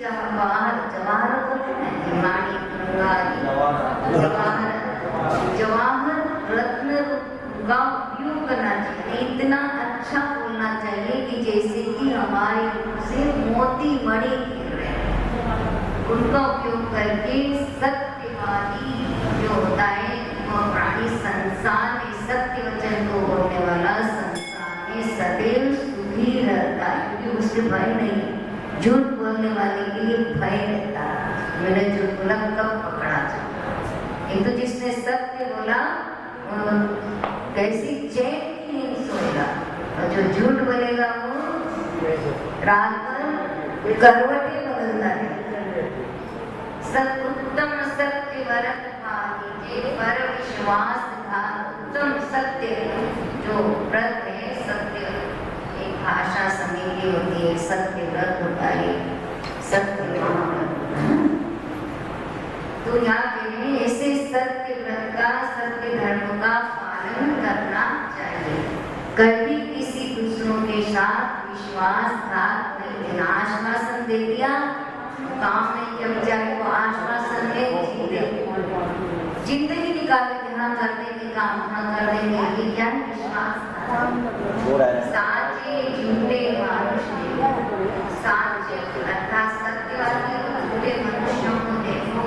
जवाहर जवाहर बोलते हैं रानी जवाहर रत्न का उपयोग करना चाहिए। इतना अच्छा बोलना चाहिए कि जैसे कि हमारे से मोती मणि गिर रहे हैं। उनका उपयोग करके सत्यवादी जो होता है वो प्राणी संसार में सत्य वचन को बोलने वाला संसार में सदैव सुखी रहता है, क्योंकि उसके भय नहीं। झूठ बोलने वाले के लिए भय रहता है, मैंने झूठ बोला कब पकड़ा जाए। एक तो जिसने सत्य बोला कैसी चैन की नींद सोएगा, और जो झूठ बोलेगा वो रात भर करवटें बदलता है। उत्तम सत्य व्रत भागी पर विश्वास था। उत्तम सत्य जो व्रत है, सत्य एक भाषा समिति होती है, सत्य व्रत होता है, सत्य महाव्रत। तो यहाँ पे ऐसे सत्य व्रत का, सत्य धर्म का पालन करना चाहिए। कभी किसी दूसरों के साथ विश्वासघात नहीं देना। आश्वासन दे दिया काम नहीं किया, बेचारे को आश्वासन है जिंदगी निकाले कि हाँ कर देंगे काम, हाँ कर देंगे, ये क्या विश्वास। साचे झूठे मनुष्य, साचे अर्थात सत्यवादी और झूठे मनुष्यों को देखो।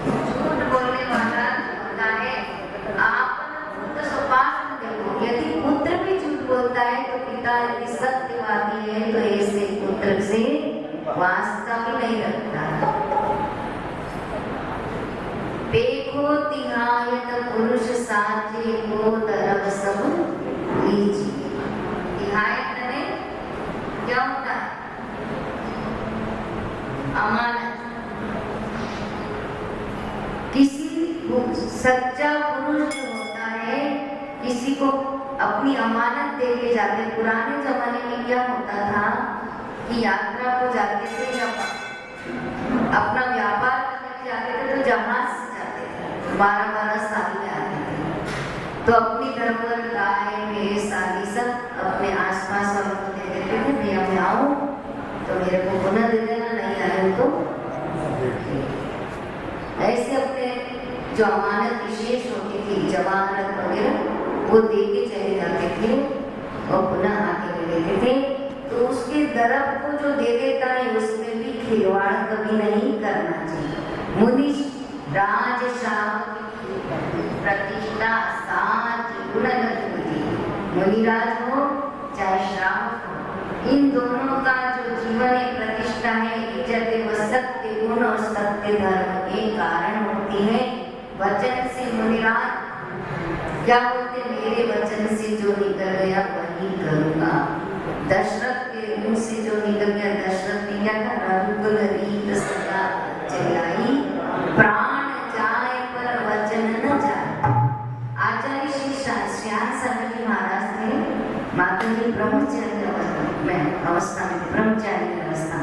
झूठ बोलने वाला होता है आप पुत्र सुपात्र देखो। यदि पुत्र भी झूठ बोलता है तो पिता यदि सत्यवादी है तो ऐसे पुत्र से वास्ता भी नहीं रखता। देखो तिहायत पुरुष साचे को तरफ सब लीजिए। तिहायत में क्या होता है? अमानत। किसी सच्चा पुरुष जो होता है किसी को अपनी अमानत दे के जाते। पुराने जमाने में क्या होता था कि यात्रा को जाते थे या अपना व्यापार करने जाते थे तो जहाज से जाते थे, 12-12 साल में आते थे। तो अपनी धर्मवर गाय भैंस साली सब अपने आसपास वालों को दे देते थे। भैया मैं आऊँ तो मेरे को पुनः दे देना, नहीं आए तो ऐसे अपने जो अमानत विशेष होती थी जवाहरत वगैरह वो दे के चले जाते थे और पुनः आके ले लेते थे। तो उसके दरब को जो दे देता है उसमें भी खिलवाड़ कभी नहीं करना चाहिए। मुनि राज श्रावक प्रतिष्ठा साच गुण लगी। मुनिराज हो चाहे श्रावक हो, इन दोनों का जो जीवन एक प्रतिष्ठा है, इज्जत है, वह सत्य गुण और सत्य धर्म के कारण होती है। वचन से मुनिराज क्या बोलते, मेरे वचन से जो निकल गया वही करूँगा। दशरथ के मुंह से जो निकल गया, दशरथ ने क्या कहा, रघुकुल रीत सदा चलाई, प्राण जाए पर वचन न जाए। आचार्य श्री श्याम सागर जी महाराज ने माता जी ब्रह्मचारी अवस्था में, ब्रह्मचारी अवस्था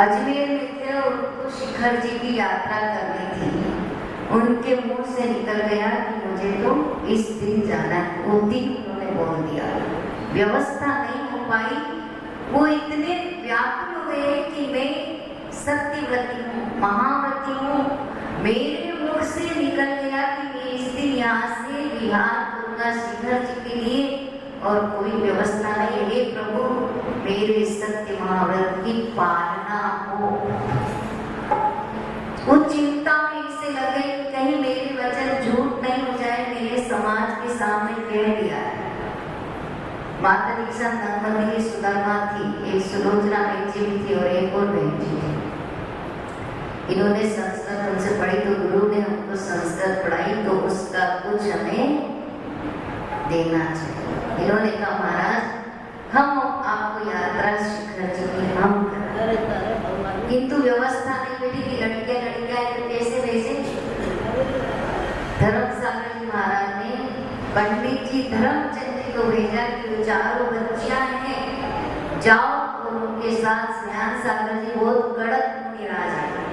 अजमेर में थे, उनको शिखर जी की यात्रा करनी थी। उनके मुंह से निकल गया कि मुझे तो इस दिन जाना है। वो दिन उन्होंने बोल दिया, व्यवस्था नहीं हो पाई। वो इतने व्याकुल हो गए कि मैं सत्यव्रती हूँ, महाव्रती हूँ, मेरे मुख से निकल गया कि मैं इस दिन यहाँ से विहार करूँगा शिखर जी के लिए, और कोई व्यवस्था नहीं है। प्रभु मेरे सत्य महाव्रत की पालना हो। उस चिंता में इसे लगे कहीं मेरे वचन झूठ नहीं हो जाए, मेरे समाज के सामने कह दिया है। माता दीक्षा नंदमती की सुदामा थी, एक सुलोचना बहन जी भी थी और एक और बहन जी थी। इन्होंने संस्कृत उनसे पढ़ी तो गुरु ने हमको संस्कृत पढ़ाई, तो उसका कुछ हमें देना चाहिए। इन्होंने कहा महाराज हम आपको यात्रा शिखर जी की हम किंतु व्यवस्था नहीं बैठी कि लड़कियां तो कैसे वैसे। धर्मसागर जी महाराज ने पंडित जी धर्मचंद जी को भेजा कि चारों बच्चियां हैं, जाओ और उनके साथ ज्ञान सागर जी बहुत कड़क मुनिराज है,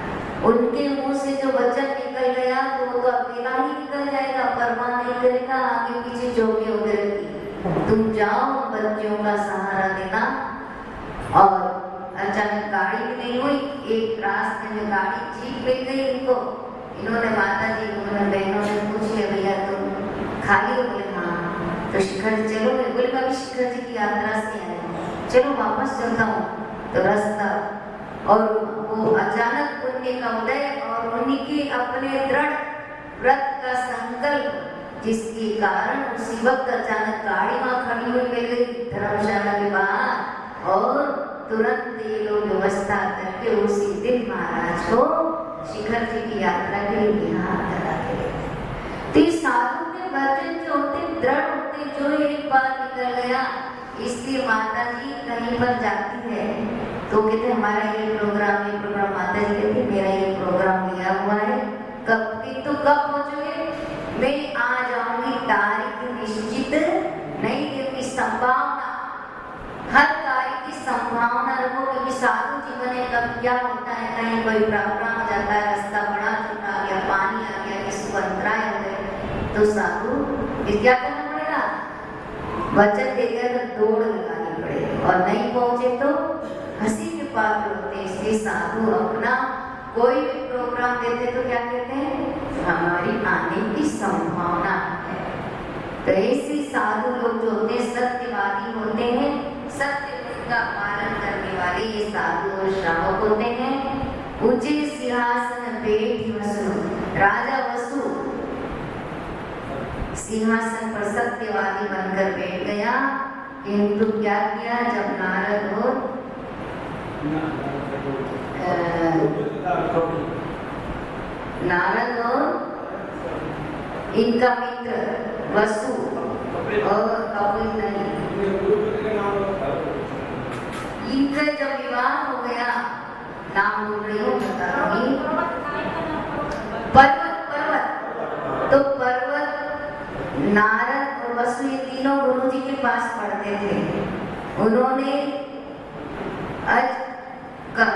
उनके मुंह से जो वचन निकल गया तो वो तो अकेला ही निकल जाएगा, परवाह नहीं करेगा आगे पीछे जो भी वगैरह की। तुम जाओ बच्चियों का सहारा देना और अचानक गाड़ी भी नहीं हुई, एक रास्ते में गाड़ी जीप मिल गई इनको। इन्होंने माता जी उन्होंने बहनों ने पूछ लिया, भैया तुम खाली हो? बोले हाँ। तो शिखर जी चलो, बोले मैं भी शिखर जी की यात्रा से आया हूँ, चलो वापस चलता हूँ। तो रास्ता और वो अचानक पुण्य का उदय और उनके अपने दृढ़ व्रत का संकल्प, जिसके कारण उसी वक्त अचानक गाड़ी वहां खड़ी हुई मिल गई धर्मशाला के बाहर, और तुरंत ये लोग व्यवस्था करके उसी दिन महाराज को शिखर जी की यात्रा के लिए बिहार करा के। तो साधु के वचन जो होते दृढ़ होते, जो एक बार निकल गया, इसलिए माता जी कहीं पर जाती है तो कहते हमारा ये प्रोग्राम माता जी कहती मेरा ये प्रोग्राम लिया हुआ है, कब किंतु कब पहुंचोगे? मैं आ जाऊंगी, तारीख निश्चित नहीं, क्योंकि संभावना, हर कार्य की संभावना रखो, क्योंकि साधु जीवन में कब क्या होता है, कहीं कोई प्रॉब्लम हो जाता है, रास्ता बड़ा छोटा आ गया, पानी आ गया, किसी को अंतराय हो गए, तो साधु क्या करना पड़ेगा? वचन देकर तो दौड़ लगानी पड़ेगी, और नहीं पहुंचे तो हंसी के पात्र होते। इसलिए साधु अपना कोई भी प्रोग्राम देते तो क्या कहते हैं? हमारी आने की संभावना है। तो ऐसे साधु लोग जो होते हैं सत्यवादी होते हैं, सत्य का पालन करने वाले ये साधु और श्रावक होते हैं। ऊंचे सिंहासन बैठ वसु, राजा वसु सिंहासन पर सत्यवादी बनकर बैठ गया, किंतु क्या किया? जब नारद और इनका मित्र वसु और कपिल नहीं, इनका जब विवाह हो गया, नाम बोल रही हूँ बता रही, पर्वत, तो पर्वत, नारद और वसु ये तीनों गुरु जी के पास पढ़ते थे। उन्होंने का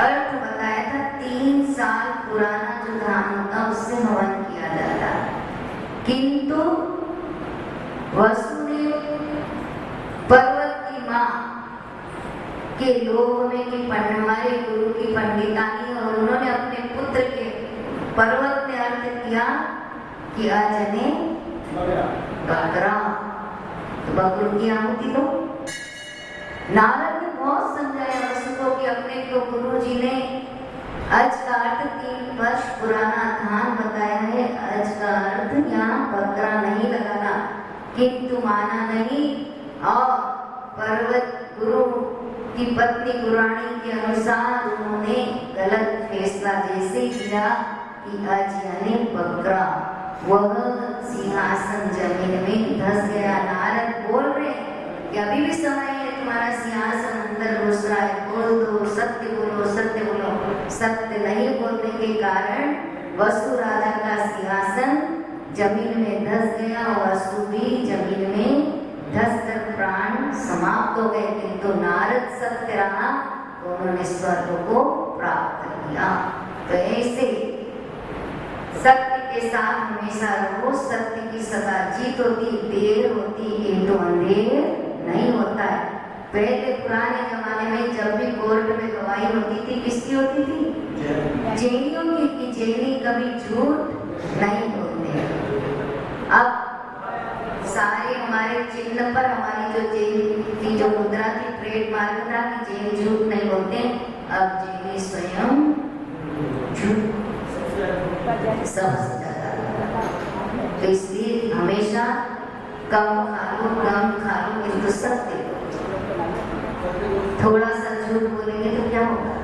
अर्थ बताया था, 3 साल पुराना जो धान होता उससे हवन किया जाता, किंतु वसु ने पर्वत की माँ के लोग में कि हमारे गुरु की पंडितानी, और उन्होंने अपने पुत्र के पर्वत ने अर्थ किया कि अजने बकरा, तो बकरू की आहुति दो। नारद ने बहुत समझाया वसु को कि अपने को गुरु जी ने अज का अर्थ 3 वर्ष पुराना धान बताया है, अज का अर्थ यहाँ बकरा नहीं लगाना, किंतु माना नहीं, और पर्वत गुरु की पत्नी गुराणी के अनुसार उन्होंने गलत फैसला जैसे किया कि अज यानी बकरा, वह सिंहासन जमीन में धस गया। नारद बोल रहे कि अभी भी समय है, तुम्हारा सिंहासन अंदर घुस रहा है, बोल दो, सत्य बोलो, सत्य बोलो। सत्य नहीं बोलने के कारण वसु राजा का सिंहासन जमीन में धस गया, वसु भी जमीन में धसकर प्राण समाप्त हो गए, किंतु नारद सत्य रहा तो उन्होंने स्वर्ग को प्राप्त किया। तो ऐसे सत्य के साथ हमेशा रहो, सत्य की सदा जीत होती, देर होती किंतु अंधेर नहीं होता है। पहले पुराने जमाने में जब भी कोर्ट में गवाही होती थी, किसकी होती थी? जेलियों की। जेली कभी झूठ नहीं बोलते। अब सारे हमारे चिन्ह पर हमारी जो जेल की जो मुद्रा थी, ट्रेडमार्क था कि जेल झूठ नहीं बोलते, अब जेली स्वयं झूठ सबसे ज्यादा। तो इसलिए हमेशा कम खा लो किंतु सत्य, थोड़ा सा झूठ बोलेंगे तो क्या होगा?